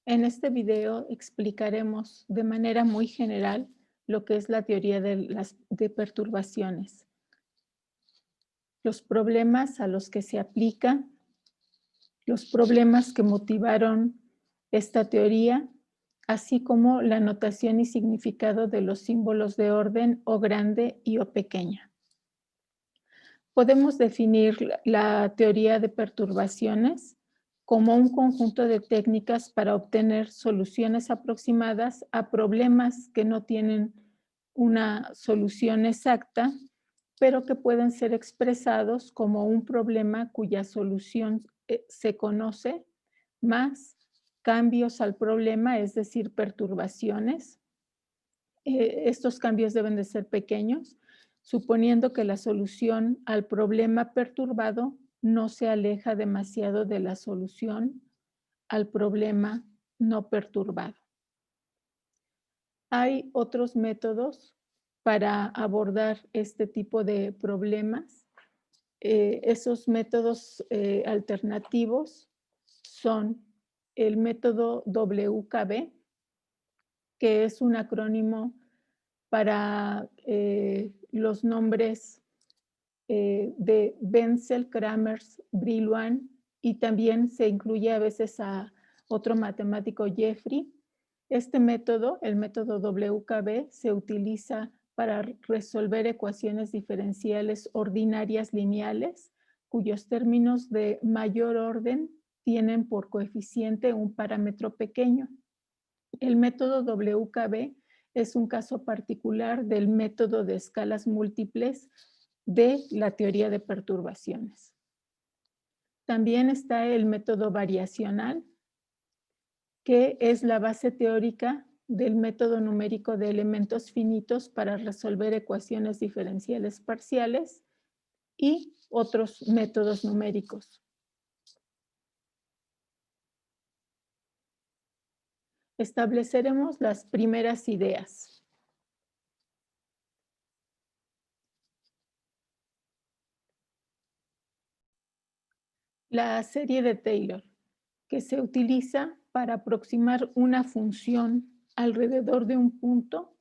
En este video explicaremos de manera muy general lo que es la teoría de perturbaciones, los problemas a los que se aplica, los problemas que motivaron esta teoría, así como la notación y significado de los símbolos de orden O grande y O pequeña. Podemos definir la teoría de perturbaciones como un conjunto de técnicas para obtener soluciones aproximadas a problemas que no tienen una solución exacta, pero que pueden ser expresados como un problema cuya solución se conoce, más cambios al problema, es decir, perturbaciones. Estos cambios deben de ser pequeños, suponiendo que la solución al problema perturbado no se aleja demasiado de la solución al problema no perturbado. Hay otros métodos para abordar este tipo de problemas. Esos métodos alternativos son el método WKB, que es un acrónimo para los nombres de Wenzel, Kramers, Brillouin, y también se incluye a veces a otro matemático, Jeffrey. Este método, el método WKB, se utiliza para resolver ecuaciones diferenciales ordinarias lineales, cuyos términos de mayor orden tienen por coeficiente un parámetro pequeño. El método WKB es un caso particular del método de escalas múltiples de la teoría de perturbaciones. También está el método variacional, que es la base teórica del método numérico de elementos finitos para resolver ecuaciones diferenciales parciales y otros métodos numéricos. Estableceremos las primeras ideas. La serie de Taylor, que se utiliza para aproximar una función alrededor de un punto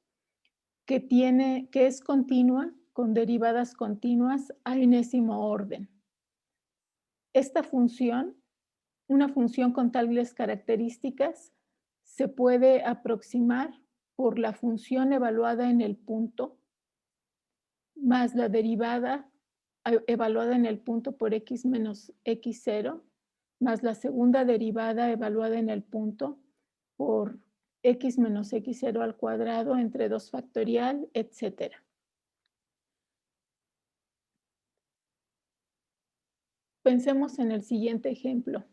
que es continua con derivadas continuas a enésimo orden. Esta función, una función con tales características, se puede aproximar por la función evaluada en el punto más la derivada evaluada en el punto por x menos x0, más la segunda derivada evaluada en el punto por x menos x0 al cuadrado entre 2 factorial, etc. Pensemos en el siguiente ejemplo.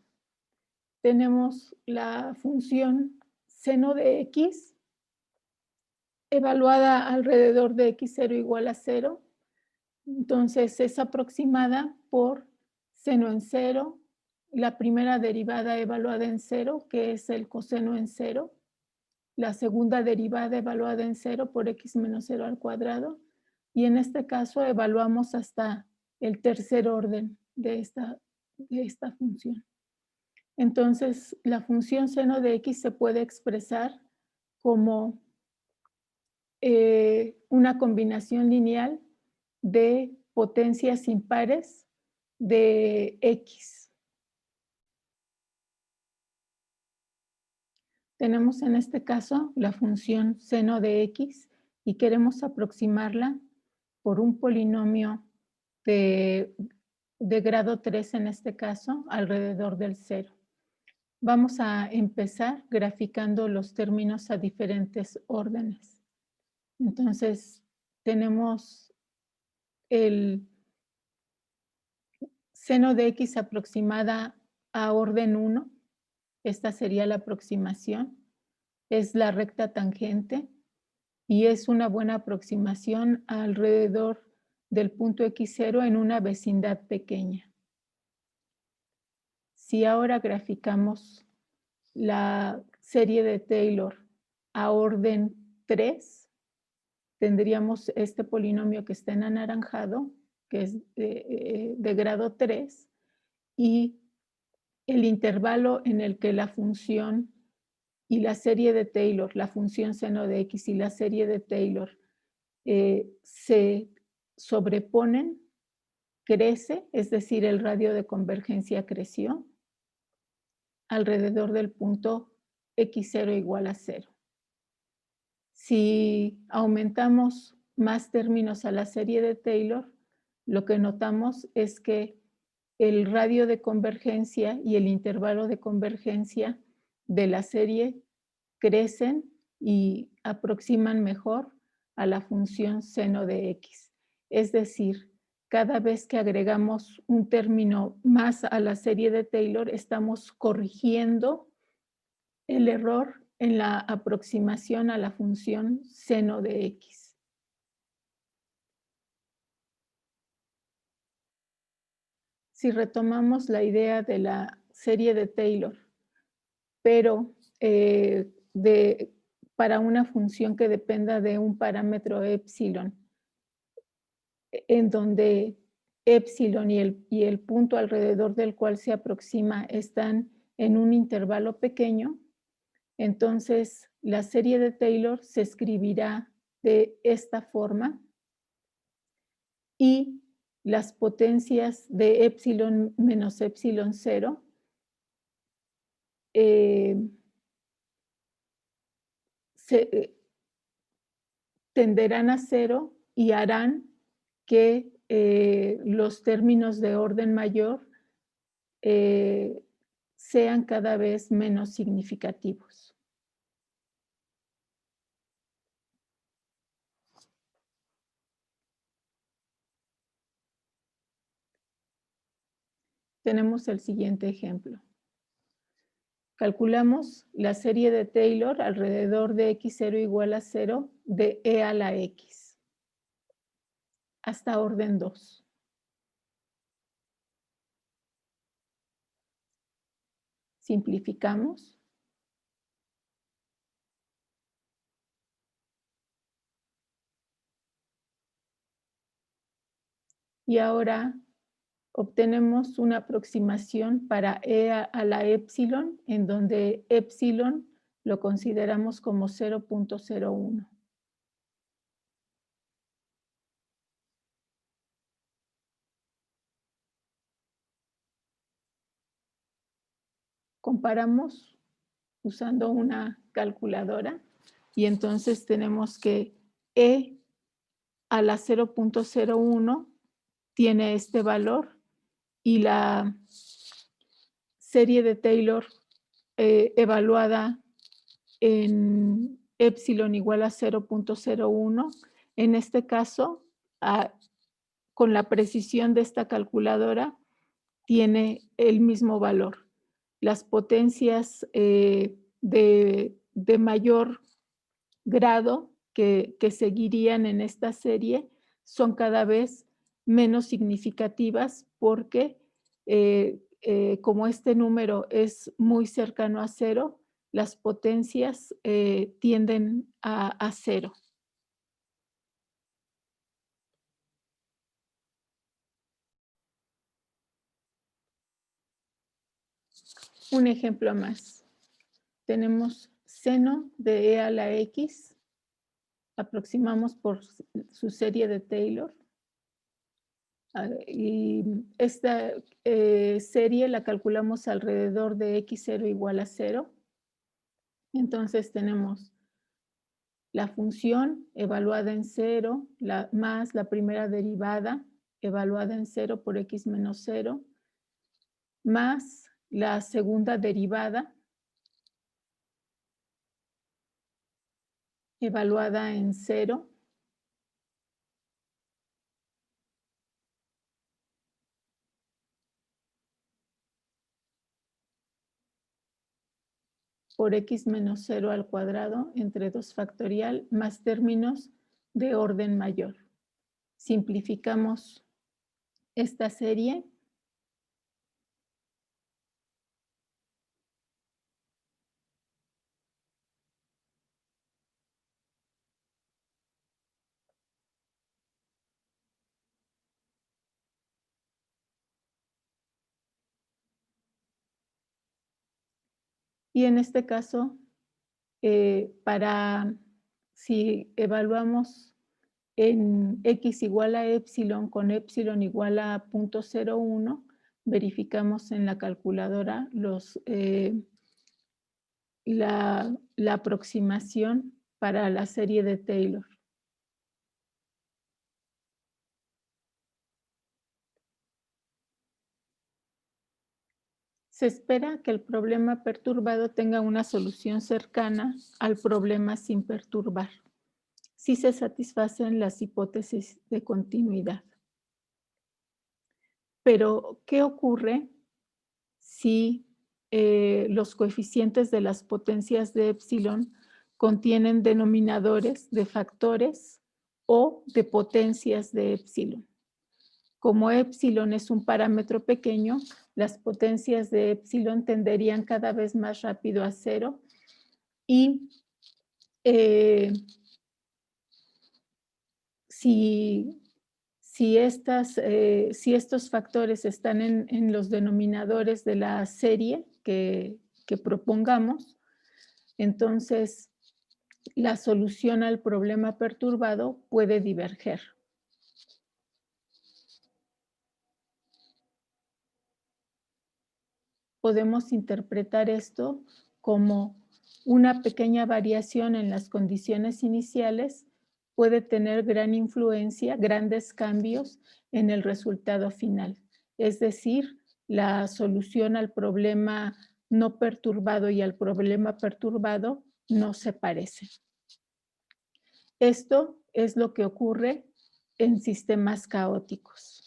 Tenemos la función seno de x evaluada alrededor de x0 igual a 0. Entonces es aproximada por seno en 0, la primera derivada evaluada en 0, que es el coseno en 0, la segunda derivada evaluada en 0 por x menos 0 al cuadrado, y en este caso evaluamos hasta el tercer orden de esta función. Entonces, la función seno de x se puede expresar como una combinación lineal de potencias impares de x. Tenemos en este caso la función seno de x y queremos aproximarla por un polinomio de grado 3 en este caso, alrededor del 0. Vamos a empezar graficando los términos a diferentes órdenes. Entonces, tenemos el seno de x aproximada a orden 1. Esta sería la aproximación. Es la recta tangente y es una buena aproximación alrededor del punto x0 en una vecindad pequeña. Si ahora graficamos la serie de Taylor a orden 3, tendríamos este polinomio que está en anaranjado, que es de grado 3, y el intervalo en el que la función y la serie de Taylor, la función seno de X y la serie de Taylor se sobreponen, crece, es decir, el radio de convergencia creció alrededor del punto x0 igual a 0. Si aumentamos más términos a la serie de Taylor, lo que notamos es que el radio de convergencia y el intervalo de convergencia de la serie crecen y aproximan mejor a la función seno de X. Es decir, cada vez que agregamos un término más a la serie de Taylor, estamos corrigiendo el error en la aproximación a la función seno de X. Si retomamos la idea de la serie de Taylor, pero para una función que dependa de un parámetro epsilon, en donde epsilon y el punto alrededor del cual se aproxima están en un intervalo pequeño, entonces la serie de Taylor se escribirá de esta forma y las potencias de epsilon menos epsilon 0 tenderán a 0 y harán que los términos de orden mayor sean cada vez menos significativos. Tenemos el siguiente ejemplo. Calculamos la serie de Taylor alrededor de x0 igual a 0 de e a la x hasta orden 2. Simplificamos. Y ahora obtenemos una aproximación para e a la epsilon, en donde epsilon lo consideramos como 0.01. Comparamos usando una calculadora y entonces tenemos que e a la 0.01 tiene este valor y la serie de Taylor evaluada en epsilon igual a 0.01, en este caso, con la precisión de esta calculadora, tiene el mismo valor. Las potencias de mayor grado que seguirían en esta serie son cada vez menos significativas porque como este número es muy cercano a 0, las potencias tienden a 0. Un ejemplo más. Tenemos seno de e a la x, aproximamos por su serie de Taylor. Y esta serie la calculamos alrededor de x0 igual a 0. Entonces tenemos la función evaluada en 0, más la primera derivada evaluada en 0 por x menos 0, más la segunda derivada evaluada en 0, por x menos 0 al cuadrado entre 2 factorial más términos de orden mayor. Simplificamos esta serie. Y en este caso para si evaluamos en x igual a epsilon con epsilon igual a 0.01, verificamos en la calculadora la aproximación para la serie de Taylor. Se espera que el problema perturbado tenga una solución cercana al problema sin perturbar, si se satisfacen las hipótesis de continuidad. Pero, ¿qué ocurre si los coeficientes de las potencias de epsilon contienen denominadores de factores o de potencias de epsilon? Como epsilon es un parámetro pequeño, las potencias de epsilon tenderían cada vez más rápido a cero y si estos factores están en los denominadores de la serie que propongamos, entonces la solución al problema perturbado puede diverger. Podemos interpretar esto como una pequeña variación en las condiciones iniciales puede tener gran influencia, grandes cambios en el resultado final. Es decir, la solución al problema no perturbado y al problema perturbado no se parecen. Esto es lo que ocurre en sistemas caóticos.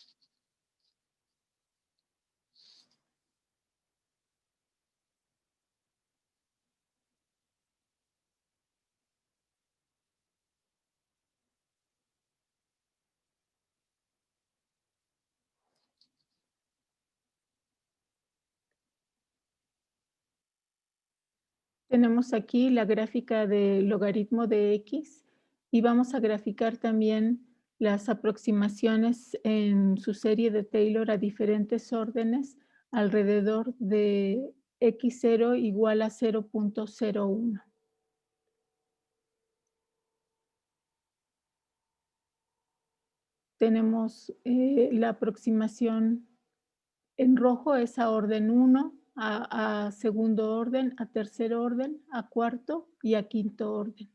Tenemos aquí la gráfica del logaritmo de x y vamos a graficar también las aproximaciones en su serie de Taylor a diferentes órdenes alrededor de x0 igual a 0.01. Tenemos la aproximación en rojo es a orden 1, a segundo orden, a tercer orden, a cuarto y a quinto orden.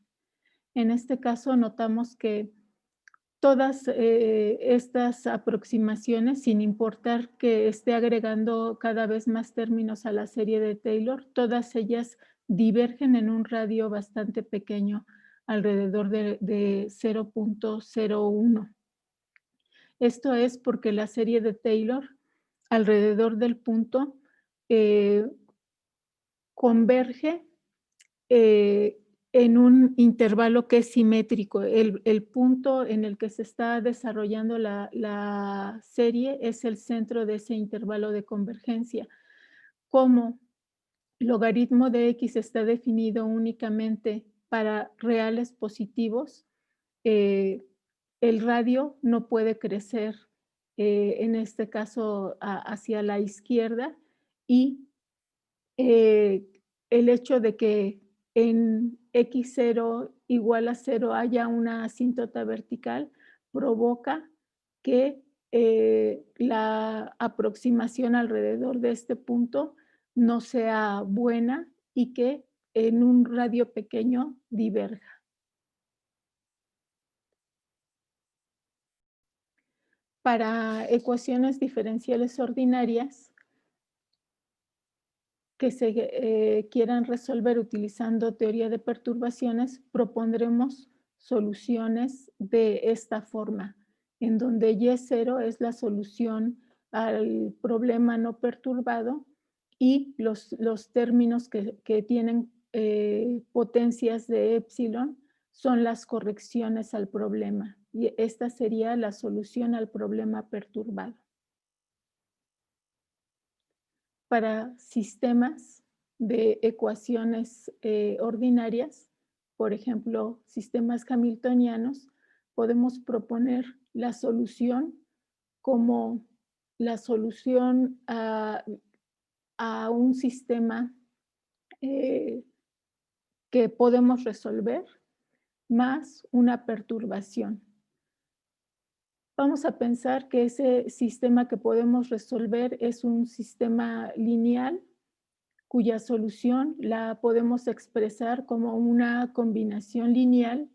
En este caso notamos que todas estas aproximaciones, sin importar que esté agregando cada vez más términos a la serie de Taylor, todas ellas divergen en un radio bastante pequeño, alrededor de 0.01. Esto es porque la serie de Taylor, alrededor del punto, converge en un intervalo que es simétrico. El punto en el que se está desarrollando la serie es el centro de ese intervalo de convergencia. Como logaritmo de x está definido únicamente para reales positivos, el radio no puede crecer, en este caso, hacia la izquierda y el hecho de que en x0 igual a 0 haya una asíntota vertical provoca que la aproximación alrededor de este punto no sea buena y que en un radio pequeño diverja. Para ecuaciones diferenciales ordinarias que se quieran resolver utilizando teoría de perturbaciones, propondremos soluciones de esta forma, en donde Y0 es la solución al problema no perturbado y los términos que tienen potencias de epsilon son las correcciones al problema. Y esta sería la solución al problema perturbado. Para sistemas de ecuaciones ordinarias, por ejemplo, sistemas hamiltonianos, podemos proponer la solución como la solución a un sistema que podemos resolver más una perturbación. Vamos a pensar que ese sistema que podemos resolver es un sistema lineal cuya solución la podemos expresar como una combinación lineal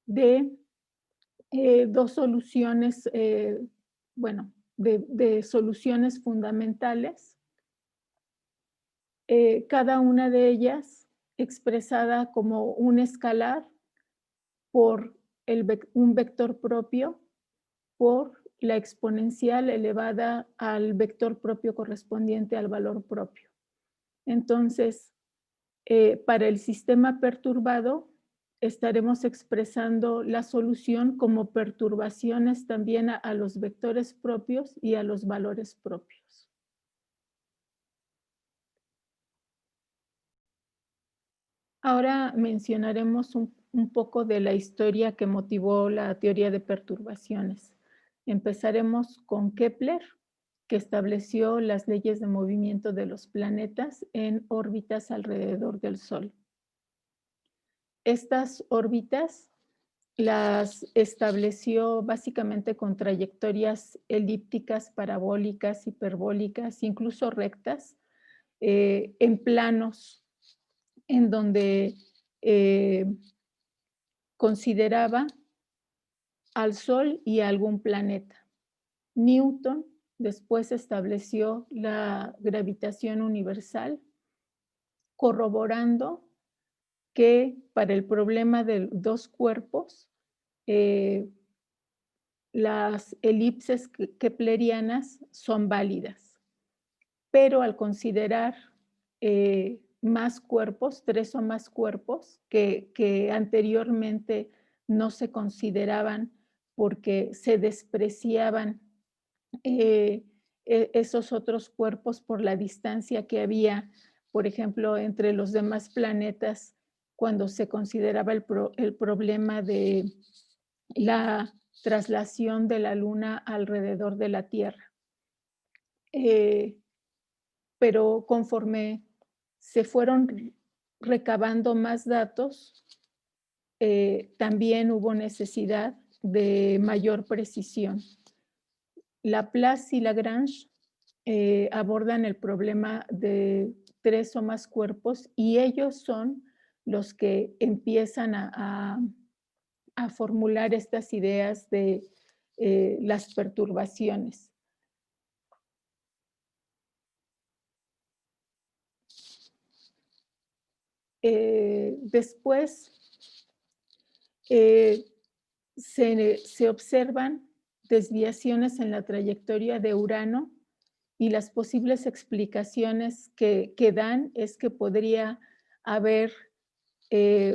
de dos soluciones, bueno, de soluciones fundamentales, cada una de ellas expresada como un escalar por un vector propio por la exponencial elevada al vector propio correspondiente al valor propio. Entonces, para el sistema perturbado, estaremos expresando la solución como perturbaciones también a los vectores propios y a los valores propios. Ahora mencionaremos un poco de la historia que motivó la teoría de perturbaciones. Empezaremos con Kepler, que estableció las leyes de movimiento de los planetas en órbitas alrededor del Sol. Estas órbitas las estableció básicamente con trayectorias elípticas, parabólicas, hiperbólicas, incluso rectas, en planos en donde consideraba al Sol y a algún planeta. Newton después estableció la gravitación universal, corroborando que para el problema de dos cuerpos, las elipses keplerianas son válidas. Pero al considerar más cuerpos, 3 o más cuerpos, que anteriormente no se consideraban porque se despreciaban esos otros cuerpos por la distancia que había, por ejemplo, entre los demás planetas, cuando se consideraba el problema de la traslación de la Luna alrededor de la Tierra. Pero conforme se fueron recabando más datos, también hubo necesidad de mayor precisión. Laplace y Lagrange abordan el problema de 3 o más cuerpos y ellos son los que empiezan a formular estas ideas de las perturbaciones. Después se observan desviaciones en la trayectoria de Urano y las posibles explicaciones que dan es que podría haber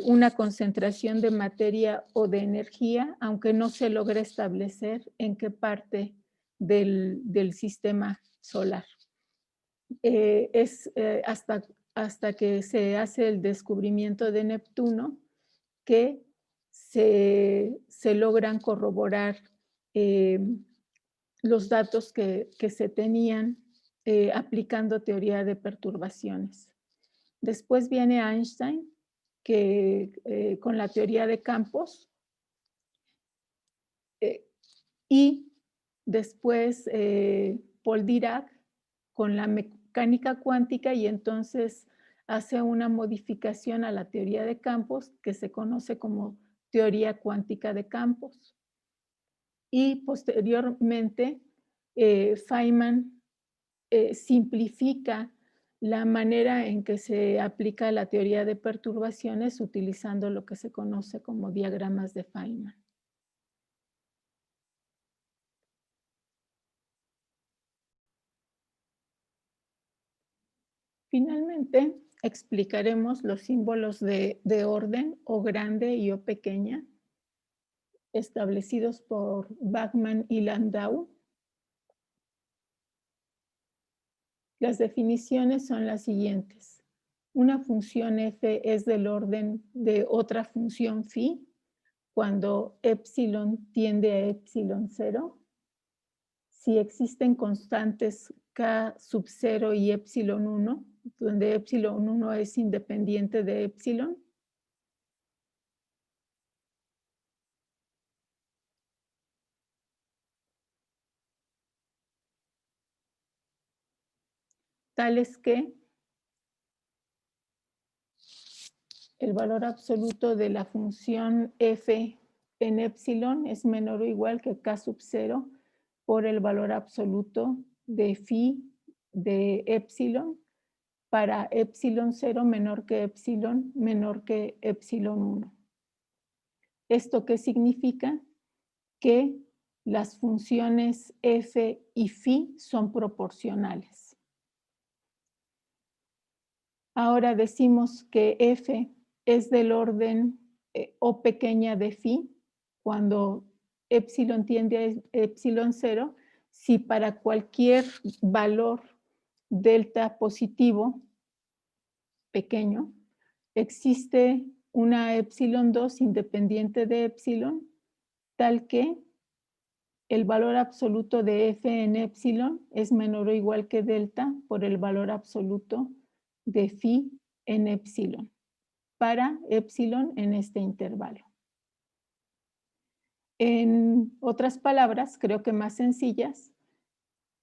una concentración de materia o de energía, aunque no se logre establecer en qué parte del sistema solar. Hasta que se hace el descubrimiento de Neptuno que se logran corroborar los datos que se tenían aplicando teoría de perturbaciones. Después viene Einstein, que con la teoría de campos, y después Paul Dirac con la mecánica cuántica, y entonces hace una modificación a la teoría de campos que se conoce como teoría cuántica de campos. Y posteriormente Feynman simplifica la manera en que se aplica la teoría de perturbaciones utilizando lo que se conoce como diagramas de Feynman. Finalmente, explicaremos los símbolos de orden O grande y O pequeña establecidos por Bachmann y Landau. Las definiciones son las siguientes. Una función f es del orden de otra función phi cuando epsilon tiende a epsilon 0. Si existen constantes k sub 0 y epsilon 1, donde epsilon 1 es independiente de epsilon. tales que el valor absoluto de la función f en epsilon es menor o igual que k sub 0 por el valor absoluto de phi de epsilon para epsilon 0 menor que epsilon 1. ¿Esto qué significa? Que las funciones f y phi son proporcionales. Ahora decimos que f es del orden o pequeña de phi cuando epsilon tiende a epsilon 0, si para cualquier valor delta positivo pequeño existe una epsilon 2 independiente de epsilon, tal que el valor absoluto de f en epsilon es menor o igual que delta por el valor absoluto de phi en epsilon, para epsilon en este intervalo. En otras palabras, creo que más sencillas,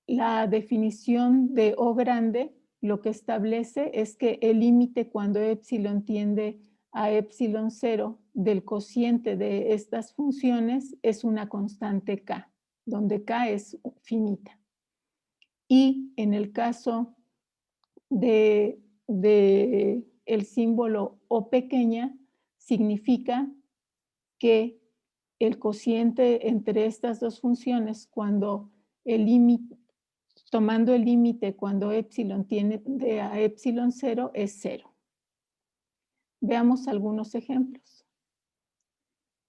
la definición de O grande lo que establece es que el límite cuando epsilon tiende a epsilon 0 del cociente de estas funciones es una constante k, donde k es finita. Y en el caso de el símbolo O pequeña, significa que el cociente entre estas dos funciones, cuando el límite, tomando el límite cuando epsilon tiende a epsilon 0, es 0. Veamos algunos ejemplos.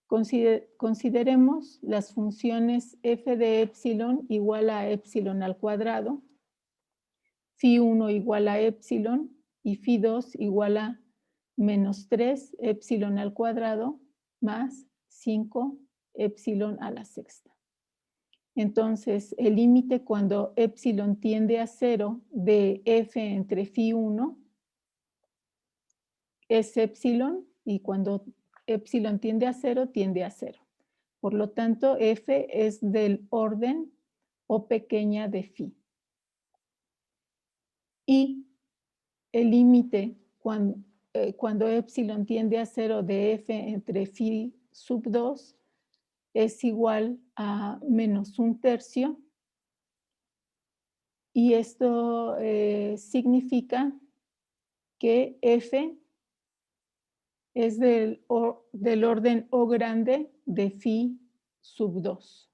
Consideremos las funciones f de epsilon igual a epsilon al cuadrado, phi 1 igual a epsilon y phi 2 igual a menos 3 epsilon al cuadrado más 5 epsilon a la sexta. Entonces, el límite cuando epsilon tiende a 0 de f entre phi 1 es epsilon, y cuando epsilon tiende a 0, tiende a 0. Por lo tanto, f es del orden O pequeña de phi. Y el límite cuando epsilon tiende a 0 de f entre phi sub 2 es igual a menos 1/3. Y esto significa que f es del orden O grande de phi sub 2.